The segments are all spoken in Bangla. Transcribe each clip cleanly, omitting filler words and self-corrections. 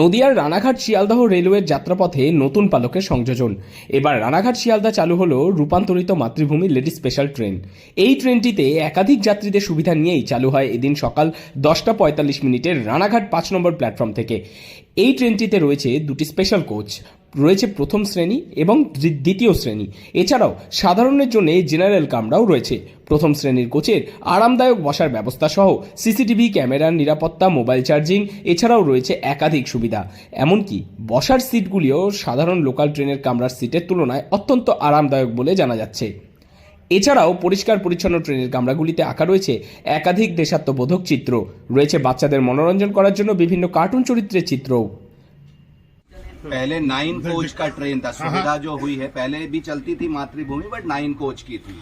নদিয়ার রানাঘাট শিয়ালদহ রেলওয়ের যাত্রাপথে নতুন পালকের সংযোজন। এবার রানাঘাট শিয়ালদা চালু হলো রূপান্তরিত মাতৃভূমি লেডি স্পেশাল ট্রেন। এই ট্রেনটিতে একাধিক যাত্রীদের সুবিধা নিয়েই চালু হয় এদিন সকাল 10:45 রানাঘাট 5 নম্বর প্ল্যাটফর্ম থেকে। এই ট্রেনটিতে রয়েছে দুটি স্পেশাল কোচ, রয়েছে প্রথম শ্রেণী এবং দ্বিতীয় শ্রেণী। এছাড়াও সাধারণের জন্য জেনারেল কামরাও রয়েছে। প্রথম শ্রেণীর কোচের আরামদায়ক বসার ব্যবস্থা সহ সিসিটিভি ক্যামেরার নিরাপত্তা, মোবাইল চার্জিং, এছাড়াও রয়েছে একাধিক সুবিধা। এমনকি বসার সিটগুলিও সাধারণ লোকাল ট্রেনের কামরার সিটের তুলনায় অত্যন্ত আরামদায়ক বলে জানা যাচ্ছে। এছাড়াও পরিষ্কার পরিচ্ছন্ন ট্রেনের কামরাগুলিতে আঁকা রয়েছে একাধিক দেশাত্মবোধক চিত্র, রয়েছে বাচ্চাদের মনোরঞ্জন করার জন্য বিভিন্ন কার্টুন চরিত্রের চিত্রও। पहले 9 कोच का ट्रेन था, सुविधा जो हुई है, पहले भी चलती थी मातृभूमि बट 9 कोच की थी।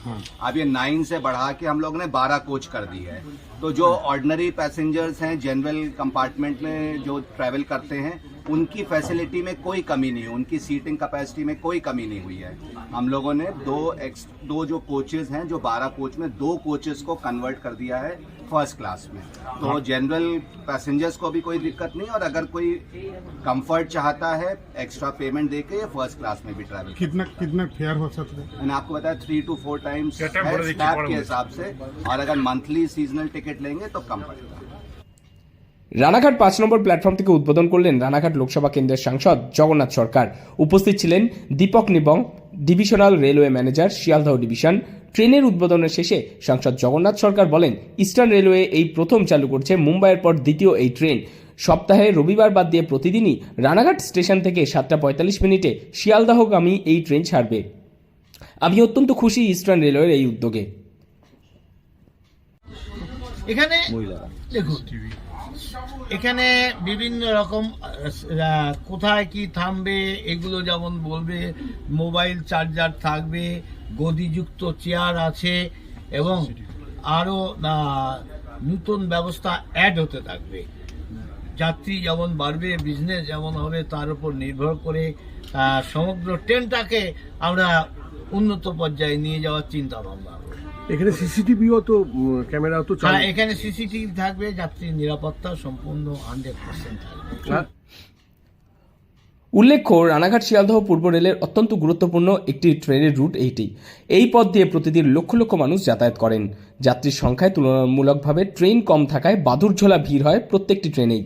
अब ये 9 से बढ़ा के हम लोग ने 12 कोच कर दी है। तो जो ऑर्डिनरी पैसेंजर्स हैं जनरल कंपार्टमेंट में जो ट्रैवल करते हैं उनकी फैसिलिटी में कोई कमी नहीं हुई, उनकी सीटिंग कैपेसिटी में कोई कमी नहीं हुई है। हम लोगों ने दो जो कोचेज हैं, जो 12 कोच में 2 कोचेस को कन्वर्ट कर दिया है फर्स्ट क्लास में। तो जनरल पैसेंजर्स को भी कोई दिक्कत नहीं, और अगर कोई कंफर्ट चाहता है एक्स्ट्रा पेमेंट देके ये फर्स्ट क्लास में भी ट्रैवल। कितना फेयर हो सकता है? मैंने आपको बताया 3 to 4 टाइम्स स्लैब के हिसाब से, और अगर मंथली सीजनल टिकट लेंगे तो कम पड़ेगा। রানাঘাট 5 নম্বর প্ল্যাটফর্ম থেকে উদ্বোধন করলেন রানাঘাট লোকসভা কেন্দ্রের সাংসদ জগন্নাথ সরকার। উপস্থিত ছিলেন Deepak Nibong, divisional railway manager, Sealdah division. ট্রেনের উদ্বোধনের শেষে সাংসদ জগন্নাথ সরকার বলেন, ইস্টার্ন রেলওয়ে এই প্রথম চালু করছে মুম্বাইয়ের পর দ্বিতীয় এই ট্রেন। সপ্তাহে রবিবার বাদ দিয়ে প্রতিদিনই রানাঘাট স্টেশন থেকে 7:45 শিয়ালদহগামী এই ট্রেন ছাড়বে। আমি অত্যন্ত খুশি ইস্টার্ন রেলওয়ের এই উদ্যোগে। এখানে দেখুন, এখানে বিভিন্ন রকম কোথায় কি থামবে এগুলো যেমন বলবে, মোবাইল চার্জার থাকবে, গদিযুক্ত চেয়ার আছে, এবং আরও নতুন ব্যবস্থা অ্যাড হতে থাকবে। যাত্রী যেমন বাড়বে, বিজনেস যেমন হবে, তার উপর নির্ভর করে সমগ্র ট্রেনটাকে আমরা উন্নত পর্যায়ে নিয়ে যাওয়ার চিন্তা ভাবনা। এখানে সিসিটিভিও তো, ক্যামেরাও তো হ্যাঁ, এখানে সিসিটিভি থাকবে, যাত্রীর নিরাপত্তা সম্পূর্ণ 100% থাকবে। উল্লেখ্য, রানাঘাট শিয়ালদহ পূর্ব রেলের অত্যন্ত গুরুত্বপূর্ণ একটি ট্রেনের রুট এইটি। এই পথ দিয়ে প্রতিদিন লক্ষ লক্ষ মানুষ যাতায়াত করেন। যাত্রীর সংখ্যায় তুলনামূলকভাবে ট্রেন কম থাকায় বাদুড়ঝোলা ভিড় হয় প্রত্যেকটি ট্রেনেই।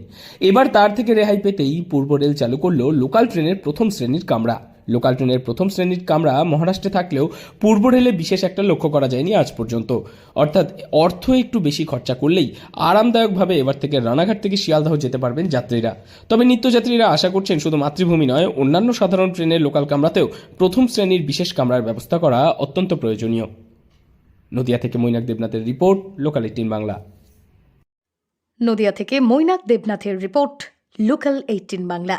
এবার তার থেকে রেহাই পেতেই পূর্ব রেল চালু করল লোকাল ট্রেনের প্রথম শ্রেণীর কামরা। লোকাল ট্রেনের প্রথম শ্রেণীর কামরা মহারাষ্ট্রে থাকলেও পূর্ব রেলে বিশেষ একটা লক্ষ্য করা যায়নি আজ পর্যন্ত। অর্থাৎ অর্থ একটু বেশি খরচা করলেই আরামদায়কভাবে এবার থেকে রানাঘাট থেকে শিয়ালদহ যেতে পারবেন যাত্রীরা। তবে নিত্যযাত্রীরা আশা করছেন শুধু মাতৃভূমি নয়, অন্যান্য সাধারণ ট্রেনের লোকাল কামরাতেও প্রথম শ্রেণীর বিশেষ কামরার ব্যবস্থা করা অত্যন্ত প্রয়োজনীয়। নদিয়া থেকে মৈনাক দেবনাথের রিপোর্ট, লোকাল 18 বাংলা। নদিয়া থেকে মৈনাক দেবনাথের রিপোর্ট, লোকাল 18 বাংলা।